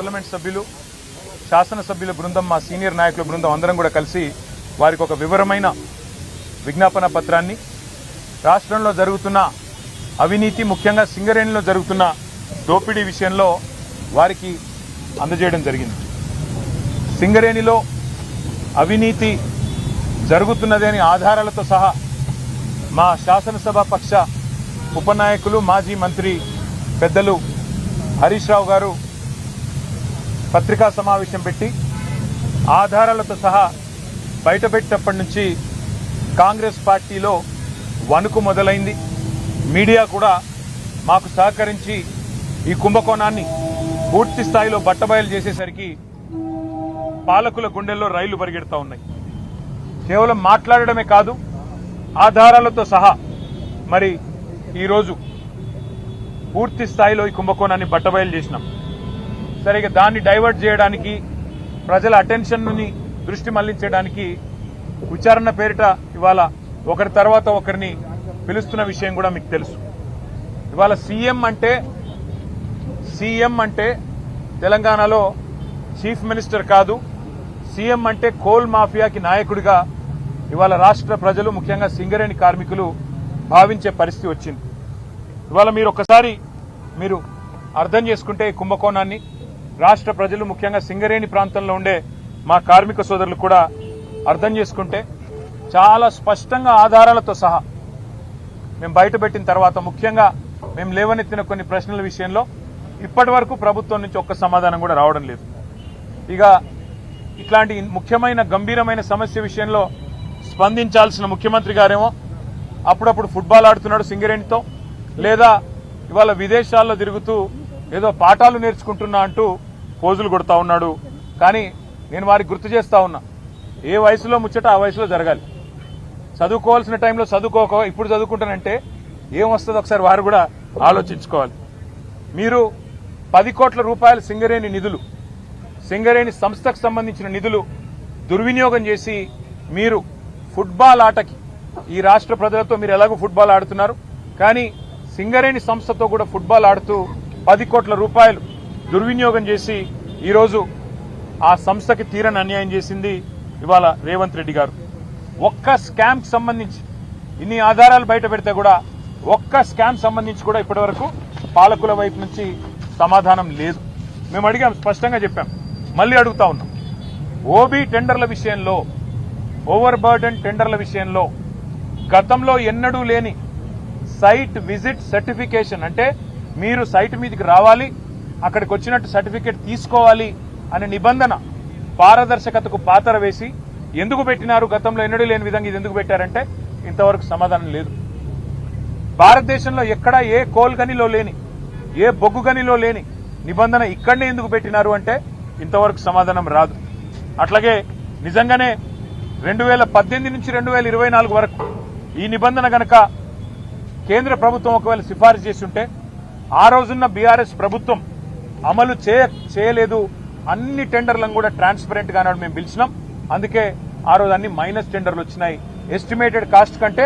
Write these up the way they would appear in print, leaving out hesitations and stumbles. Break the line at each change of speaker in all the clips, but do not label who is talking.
Parliament సభ్యులు శాసనసభ్యుల బృందం మా సీనియర్ నాయకుల బృందం అందరం కూడా కలిసి వారికి ఒక వివరమైన విజ్ఞాపన పత్రాన్ని రాష్ట్రంలో జరుగుతున్న అవినీతి ముఖ్యంగా సింగరేణిలో జరుగుతున్న దోపిడీ విషయంలో వారికి అందజేయడం జరిగింది. సింగరేణిలో అవినీతి జరుగుతున్నదని ఆధారాలతో సహా మా శాసనసభ పక్ష ఉపనాయకులు మాజీ మంత్రి పెద్దలు హరీష్ రావు గారు పత్రికా సమావేశం పెట్టి ఆధారాలతో సహా బయటపెట్టినప్పటి నుంచి కాంగ్రెస్ పార్టీలో వణుకు మొదలైంది. మీడియా కూడా మాకు సహకరించి ఈ కుంభకోణాన్ని పూర్తి స్థాయిలో బట్టబయలు చేసేసరికి పాలకుల గుండెల్లో రైళ్లు పరిగెడతా ఉన్నాయి. కేవలం మాట్లాడడమే కాదు, ఆధారాలతో సహా మరి ఈరోజు పూర్తి స్థాయిలో ఈ కుంభకోణాన్ని బట్టబయలు చేసినాం. సరిగా దాన్ని డైవర్ట్ చేయడానికి, ప్రజల అటెన్షన్ని దృష్టి మళ్లించడానికి విచారణ పేరిట ఇవాళ ఒకరి తర్వాత ఒకరిని పిలుస్తున్న విషయం కూడా మీకు తెలుసు. ఇవాళ సీఎం అంటే తెలంగాణలో చీఫ్ మినిస్టర్ కాదు, సీఎం అంటే కోల్ మాఫియాకి నాయకుడిగా ఇవాళ రాష్ట్ర ప్రజలు ముఖ్యంగా సింగరేణి కార్మికులు భావించే పరిస్థితి వచ్చింది. ఇవాళ మీరు అర్థం చేసుకుంటే ఈ కుంభకోణాన్ని రాష్ట్ర ప్రజలు ముఖ్యంగా సింగరేణి ప్రాంతంలో ఉండే మా కార్మిక సోదరులు కూడా అర్థం చేసుకుంటే చాలా స్పష్టంగా ఆధారాలతో సహా మేము బయటపెట్టిన తర్వాత ముఖ్యంగా మేము లేవనెత్తిన కొన్ని ప్రశ్నల విషయంలో ఇప్పటి వరకు ప్రభుత్వం నుంచి ఒక్క సమాధానం కూడా రావడం లేదు. ఇక ఇట్లాంటి ముఖ్యమైన గంభీరమైన సమస్య విషయంలో స్పందించాల్సిన ముఖ్యమంత్రి గారేమో అప్పుడప్పుడు ఫుట్బాల్ ఆడుతున్నాడు సింగరేణితో, లేదా ఇవాళ విదేశాల్లో తిరుగుతూ ఏదో పాఠాలు నేర్చుకుంటున్నా అంటూ పోజులు కొడతా ఉన్నాడు. కానీ నేను వారికి గుర్తు చేస్తా ఉన్నా, ఏ వయసులో ముచ్చట ఆ వయసులో జరగాలి. చదువుకోవాల్సిన టైంలో చదువుకోక ఇప్పుడు చదువుకుంటానంటే ఏం వస్తుందో ఒకసారి వారు కూడా ఆలోచించుకోవాలి. మీరు 10 కోట్ల రూపాయల సింగరేణి సంస్థకు సంబంధించిన నిధులు దుర్వినియోగం చేసి మీరు ఫుట్బాల్ ఆటకి ఈ రాష్ట్ర ప్రజలతో మీరు ఎలాగో ఫుట్బాల్ ఆడుతున్నారు, కానీ సింగరేణి సంస్థతో కూడా ఫుట్బాల్ ఆడుతూ 10 కోట్ల రూపాయలు దుర్వినియోగం చేసి ఈరోజు ఆ సంస్థకి తీరని అన్యాయం చేసింది ఇవాళ రేవంత్ రెడ్డి గారు. ఒక్క స్కామ్ సంబంధించి ఇన్ని ఆధారాలు బయట పెడితే కూడా ఒక్క స్కామ్ సంబంధించి కూడా ఇప్పటివరకు పాలకుల వైపు నుంచి సమాధానం లేదు. మేము అడిగాం, స్పష్టంగా చెప్పాం, మళ్ళీ అడుగుతా ఉన్నాం. ఓబీ టెండర్ల విషయంలో, ఓవర్ బర్డెన్ టెండర్ల విషయంలో గతంలో ఎన్నడూ లేని సైట్ విజిట్ సర్టిఫికేషన్, అంటే మీరు సైట్ మీదకి రావాలి, అక్కడికి వచ్చినట్టు సర్టిఫికేట్ తీసుకోవాలి అనే నిబంధన పారదర్శకతకు పాతర వేసి ఎందుకు పెట్టినారు, గతంలో ఎన్నడూ లేని విధంగా ఇది ఎందుకు పెట్టారంటే ఇంతవరకు సమాధానం లేదు. భారతదేశంలో ఎక్కడా ఏ కోల్ గనిలో లేని, ఏ బొగ్గు గనిలో లేని నిబంధన ఇక్కడనే ఎందుకు పెట్టినారు అంటే ఇంతవరకు సమాధానం రాదు. అట్లాగే నిజంగానే 2018 నుంచి 2024 వరకు ఈ నిబంధన గనక కేంద్ర ప్రభుత్వం ఒకవేళ సిఫారసు చేసి ఉంటే ఆ రోజున్న బీఆర్ఎస్ ప్రభుత్వం అమలు చేయలేదు. అన్ని టెండర్లను కూడా ట్రాన్స్పరెంట్ గా మేము పిలిచినాం. అందుకే ఆ రోజు అన్ని మైనస్ టెండర్లు వచ్చినాయి. ఎస్టిమేటెడ్ కాస్ట్ కంటే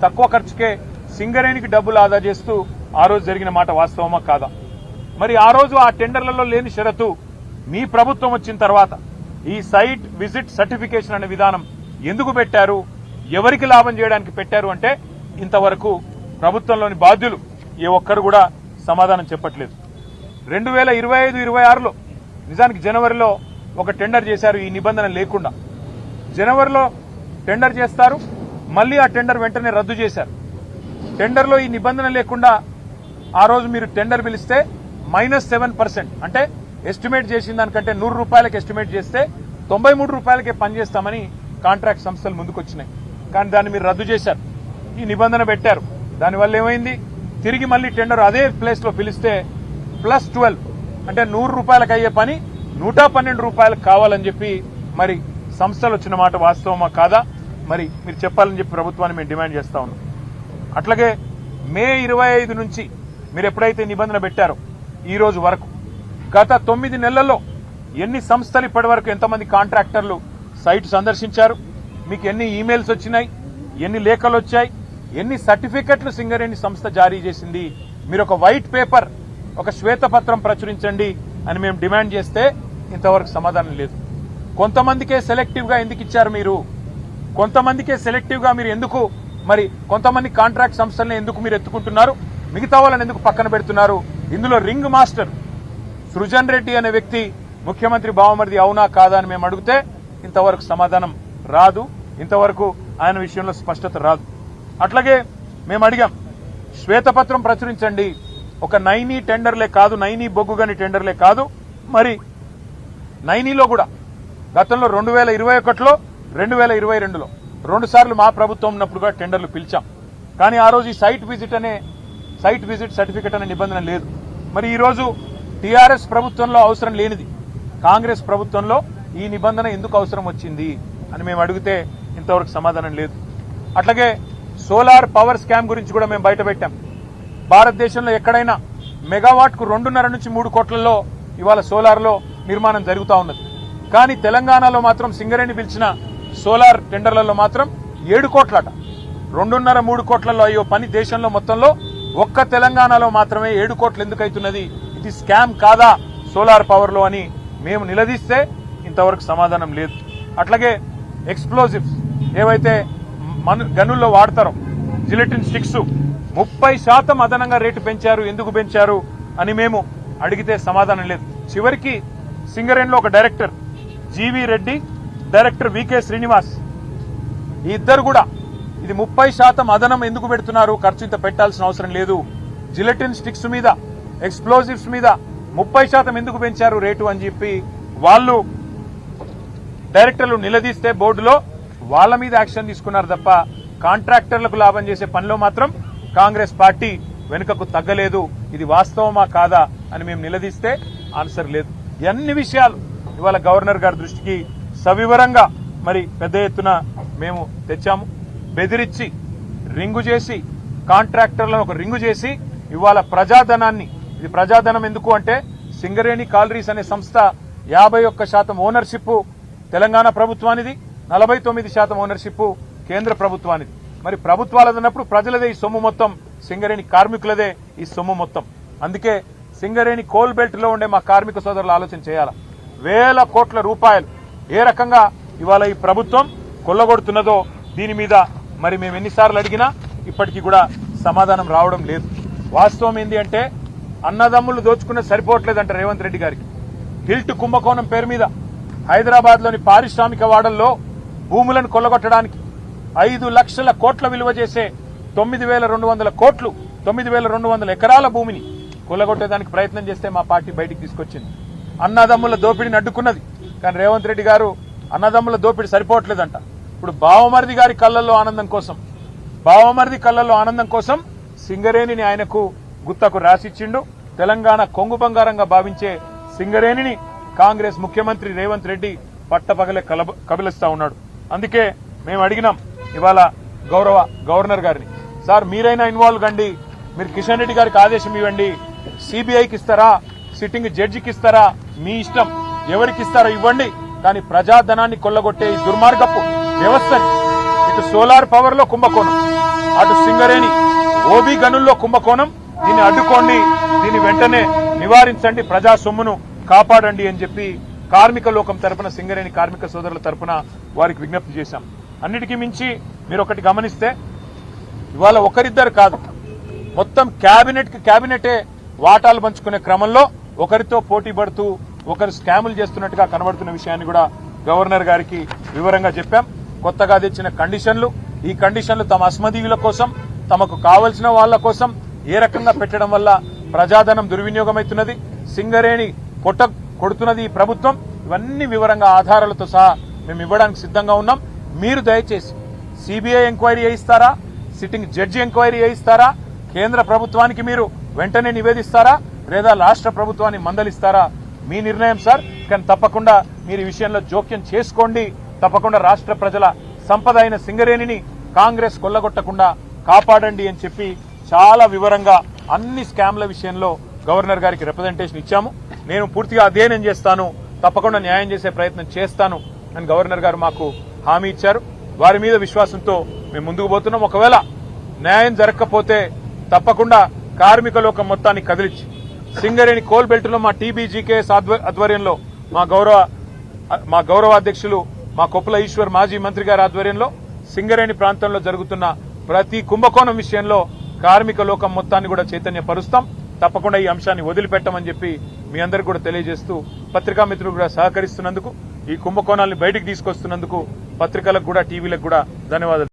తక్కువ ఖర్చుకే సింగరేణికి డబ్బులు ఆదా చేస్తూ ఆ రోజు జరిగిన మాట వాస్తవమా కాదా? మరి ఆ రోజు ఆ టెండర్లలో లేని షరతు మీ ప్రభుత్వం వచ్చిన తర్వాత ఈ సైట్ విజిట్ సర్టిఫికేషన్ అనే విధానం ఎందుకు పెట్టారు, ఎవరికి లాభం చేయడానికి పెట్టారు అంటే ఇంతవరకు ప్రభుత్వంలోని బాధ్యులు ఏ ఒక్కరు కూడా సమాధానం చెప్పట్లేదు. 2025-26లో నిజానికి జనవరిలో ఒక టెండర్ చేశారు ఈ నిబంధన లేకుండా. జనవరిలో టెండర్ చేస్తారు, మళ్ళీ ఆ టెండర్ వెంటనే రద్దు చేశారు. టెండర్లో ఈ నిబంధన లేకుండా ఆ రోజు మీరు టెండర్ పిలిస్తే -7%, అంటే ఎస్టిమేట్ చేసిన దానికంటే 100 రూపాయలకు ఎస్టిమేట్ చేస్తే 93 రూపాయలకే పనిచేస్తామని కాంట్రాక్ట్ సంస్థలు ముందుకొచ్చినాయి. కానీ దాన్ని మీరు రద్దు చేశారు, ఈ నిబంధన పెట్టారు. దానివల్ల ఏమైంది, తిరిగి మళ్ళీ టెండర్ అదే ప్లేస్లో పిలిస్తే +12, అంటే 100 రూపాయలకు అయ్యే పని 112 రూపాయలకు కావాలని చెప్పి మరి సంస్థలు వచ్చిన మాట వాస్తవమా కాదా మరి మీరు చెప్పాలని చెప్పి ప్రభుత్వాన్ని మేము డిమాండ్ చేస్తా ఉన్నాం. అట్లాగే మే 25 నుంచి మీరు ఎప్పుడైతే నిబంధన పెట్టారో ఈ రోజు వరకు గత 9 నెలల్లో ఎన్ని సంస్థలు ఇప్పటి వరకు ఎంతమంది కాంట్రాక్టర్లు సైట్ సందర్శించారు, మీకు ఎన్ని ఈమెయిల్స్ వచ్చినాయి, ఎన్ని లేఖలు వచ్చాయి, ఎన్ని సర్టిఫికెట్లు సింగరేణి సంస్థ జారీ చేసింది, మీరు ఒక వైట్ పేపర్, ఒక శ్వేతపత్రం ప్రచురించండి. అని మేము డిమాండ్ చేస్తే ఇంతవరకు సమాధానం లేదు. కొంతమందికే సెలెక్టివ్గా ఎందుకు ఇచ్చారు మీరు? కొంతమందికే సెలెక్టివ్గా మీరు ఎందుకు మరి కొంతమంది కాంట్రాక్ట్ సంస్థలను ఎందుకు మీరు ఎత్తుకుంటున్నారు? మిగతా వాళ్ళని ఎందుకు పక్కన పెడుతున్నారు? ఇందులో రింగ్ మాస్టర్ సృజన్ రెడ్డి అనే వ్యక్తి ముఖ్యమంత్రి బావమరిది అవునా కాదా అని మేము అడిగితే ఇంతవరకు సమాధానం రాదు. ఇంతవరకు ఆయన విషయంలో స్పష్టత రాదు. అట్లాగే మేము అడిగాం, శ్వేతపత్రం ప్రచురించండి. ఒక నైనీ టెండర్లే కాదు, నైనీ బొగ్గుగని టెండర్లే కాదు, మరి నైనీలో కూడా గతంలో 2021లో 2022లో 2 సార్లు మా ప్రభుత్వం ఉన్నప్పుడు కూడా టెండర్లు పిలిచాం. కానీ ఆ రోజు ఈ సైట్ విజిట్ సర్టిఫికెట్ అనే నిబంధన లేదు. మరి ఈరోజు టీఆర్ఎస్ ప్రభుత్వంలో అవసరం లేనిది కాంగ్రెస్ ప్రభుత్వంలో ఈ నిబంధన ఎందుకు అవసరం వచ్చింది అని మేము అడిగితే ఇంతవరకు సమాధానం లేదు. అట్లాగే సోలార్ పవర్ స్కామ్ గురించి కూడా మేము బయట పెట్టాం. భారతదేశంలో ఎక్కడైనా మెగావాట్కు 2.5 నుంచి 3 కోట్లలో ఇవాళ సోలార్లో నిర్మాణం జరుగుతూ ఉన్నది. కానీ తెలంగాణలో మాత్రం సింగరేణి పిలిచిన సోలార్ టెండర్లలో మాత్రం 7 కోట్లట. 2.5-3 కోట్లలో అయ్యో పని దేశంలో మొత్తంలో ఒక్క తెలంగాణలో మాత్రమే 7 కోట్లు ఎందుకు అవుతున్నది? ఇది స్కామ్ కాదా సోలార్ పవర్లో అని మేము నిలదీస్తే ఇంతవరకు సమాధానం లేదు. అట్లాగే ఎక్స్ప్లోజివ్స్ ఏవైతే గనుల్లో వాడతారో జిలెటిన్ స్టిక్స్ 30% అదనంగా రేటు పెంచారు, ఎందుకు పెంచారు అని మేము అడిగితే సమాధానం లేదు. చివరికి సింగరేణిలో ఒక director GV Reddy, director VK Srinivas ఈ ఇద్దరు కూడా ఇది 30% అదనం ఎందుకు పెడుతున్నారు, ఖర్చు ఇంత పెట్టాల్సిన అవసరం లేదు, జిలెటిన్ స్టిక్స్ మీద ఎక్స్ప్లోజివ్స్ మీద 30% ఎందుకు పెంచారు రేటు అని చెప్పి వాళ్ళు డైరెక్టర్లు నిలదీస్తే బోర్డులో వాళ్ళ మీద యాక్షన్ తీసుకున్నారు తప్ప కాంట్రాక్టర్లకు లాభం చేసే పనిలో మాత్రం కాంగ్రెస్ పార్టీ వెనుకకు తగ్గలేదు. ఇది వాస్తవమా కాదా అని మేము నిలదీస్తే ఆన్సర్ లేదు. అన్ని విషయాలు ఇవాళ గవర్నర్ గారి దృష్టికి సవివరంగా మరి పెద్ద ఎత్తున మేము తెచ్చాము. బెదిరించి రింగు చేసి కాంట్రాక్టర్లను ఒక రింగు చేసి ఇవాళ ప్రజాధనాన్ని, ఇది ప్రజాధనం ఎందుకు అంటే సింగరేణి కాలరీస్ అనే సంస్థ 51% ఓనర్షిప్ తెలంగాణ ప్రభుత్వానిది, 49% ఓనర్షిప్ కేంద్ర ప్రభుత్వానిది. మరి ప్రభుత్వాలదన్నప్పుడు ప్రజలదే ఈ సొమ్ము మొత్తం, సింగరేణి కార్మికులదే ఈ సొమ్ము మొత్తం. అందుకే సింగరేణి కోల్ బెల్ట్ లో ఉండే మా కార్మిక సోదరులు ఆలోచన చేయాలా, వేల కోట్ల రూపాయలు ఏ రకంగా ఇవాళ ఈ ప్రభుత్వం కొల్లగొడుతున్నదో దీని మీద మరి మేము ఎన్నిసార్లు అడిగినా ఇప్పటికీ కూడా సమాధానం రావడం లేదు. వాస్తవం ఏంటి అంటే అన్నదమ్ములు దోచుకున్న సరిపోవట్లేదంట రేవంత్ రెడ్డి గారికి. హిల్ట్ కుంభకోణం పేరు మీద హైదరాబాద్ లోని పారిశ్రామిక వాడల్లో భూములను కొల్లగొట్టడానికి 5 లక్షల కోట్ల విలువ చేసే 9,200 కోట్లు 9,200 ఎకరాల భూమిని కొల్లగొట్టేదానికి ప్రయత్నం చేస్తే మా పార్టీ బయటికి తీసుకొచ్చింది. అన్నదమ్ముల దోపిడీని అడ్డుకున్నది. కానీ రేవంత్ రెడ్డి గారు అన్నదమ్ముల దోపిడీ సరిపోవట్లేదంట. ఇప్పుడు బావమరిది గారి కళ్ళల్లో ఆనందం కోసం సింగరేణిని ఆయనకు గుత్తకు రాసిచ్చిండు. తెలంగాణ కొంగు బంగారంగా భావించే సింగరేణిని కాంగ్రెస్ ముఖ్యమంత్రి రేవంత్ రెడ్డి పట్టపగలే కబిలిస్తా ఉన్నాడు. అందుకే మేము అడిగినాం ఇవాళ గౌరవ గవర్నర్ గారిని, సార్ మీరైనా ఇన్వాల్వ్ కండి, మీరు కిషన్ రెడ్డి గారికి ఆదేశం ఇవ్వండి, సిబిఐకి ఇస్తారా, సిట్టింగ్ జడ్జికి ఇస్తారా, మీ ఇష్టం, ఎవరికి ఇస్తారో ఇవ్వండి, కానీ ప్రజాధనాన్ని కొల్లగొట్టే ఈ దుర్మార్గపు వ్యవస్థని, ఇటు సోలార్ పవర్ లో కుంభకోణం, అటు సింగరేణి ఓబీ గనుల్లో కుంభకోణం, దీన్ని అడ్డుకోండి, దీన్ని వెంటనే నివారించండి, ప్రజా సొమ్మును కాపాడండి అని చెప్పి కార్మిక లోకం తరపున, సింగరేణి కార్మిక సోదరుల తరపున వారికి విజ్ఞప్తి చేశాం. అన్నిటికీ మించి మీరు ఒకటి గమనిస్తే ఇవాళ ఒకరిద్దరు కాదు, మొత్తం క్యాబినెటే వాటాలు పంచుకునే క్రమంలో ఒకరితో పోటీ పడుతూ ఒకరు స్కాములు చేస్తున్నట్టుగా కనబడుతున్న విషయాన్ని కూడా గవర్నర్ గారికి వివరంగా చెప్పాం. కొత్తగా తెచ్చిన కండిషన్లు, ఈ కండిషన్లు తమ అస్మదీయుల కోసం, తమకు కావలసిన వాళ్ల కోసం ఏ రకంగా పెట్టడం వల్ల ప్రజాధనం దుర్వినియోగమవుతున్నది, సింగరేణి పొట్ట కొడుతున్నది ఈ ప్రభుత్వం, ఇవన్నీ వివరంగా ఆధారాలతో సహా మేము ఇవ్వడానికి సిద్ధంగా ఉన్నాం. మీరు దయచేసి సిబిఐ ఎంక్వైరీ చేయిస్తారా, సిట్టింగ్ జడ్జి ఎంక్వైరీ చేయిస్తారా, కేంద్ర ప్రభుత్వానికి మీరు వెంటనే నివేదిస్తారా, లేదా రాష్ట్ర ప్రభుత్వాన్ని మందలిస్తారా, మీ నిర్ణయం సార్. కానీ తప్పకుండా మీరు ఈ విషయంలో జోక్యం చేసుకోండి. తప్పకుండా రాష్ట్ర ప్రజల సంపద అయిన సింగరేణిని కాంగ్రెస్ కొల్లగొట్టకుండా కాపాడండి అని చెప్పి చాలా వివరంగా అన్ని స్కామ్ల విషయంలో గవర్నర్ గారికి రిప్రజెంటేషన్ ఇచ్చాము. నేను పూర్తిగా అధ్యయనం చేస్తాను, తప్పకుండా న్యాయం చేసే ప్రయత్నం చేస్తాను అని గవర్నర్ గారు మాకు హామీ ఇచ్చారు. వారి మీద విశ్వాసంతో మేము ముందుకు పోతున్నాం. ఒకవేళ న్యాయం జరగకపోతే తప్పకుండా కార్మిక లోకం మొత్తాన్ని కదిలించి సింగరేణి కోల్ బెల్ట్ లో మా టీబీజీకేఎస్ ఆధ్వర్యంలో మా గౌరవ అధ్యక్షులు మా కొప్పుల ఈశ్వర్ మాజీ మంత్రి గారి ఆధ్వర్యంలో సింగరేణి ప్రాంతంలో జరుగుతున్న ప్రతి కుంభకోణం విషయంలో కార్మిక లోకం మొత్తాన్ని కూడా చైతన్యపరుస్తాం. తప్పకుండా ఈ అంశాన్ని వదిలిపెట్టమని చెప్పి మీ అందరికీ కూడా తెలియజేస్తూ పత్రికా మిత్రులు కూడా సహకరిస్తున్నందుకు, ఈ కుంభకోణాలను బయటికి తీసుకొస్తున్నందుకు పత్రికలకు కూడా టీవీలకు కూడా ధన్యవాదాలు.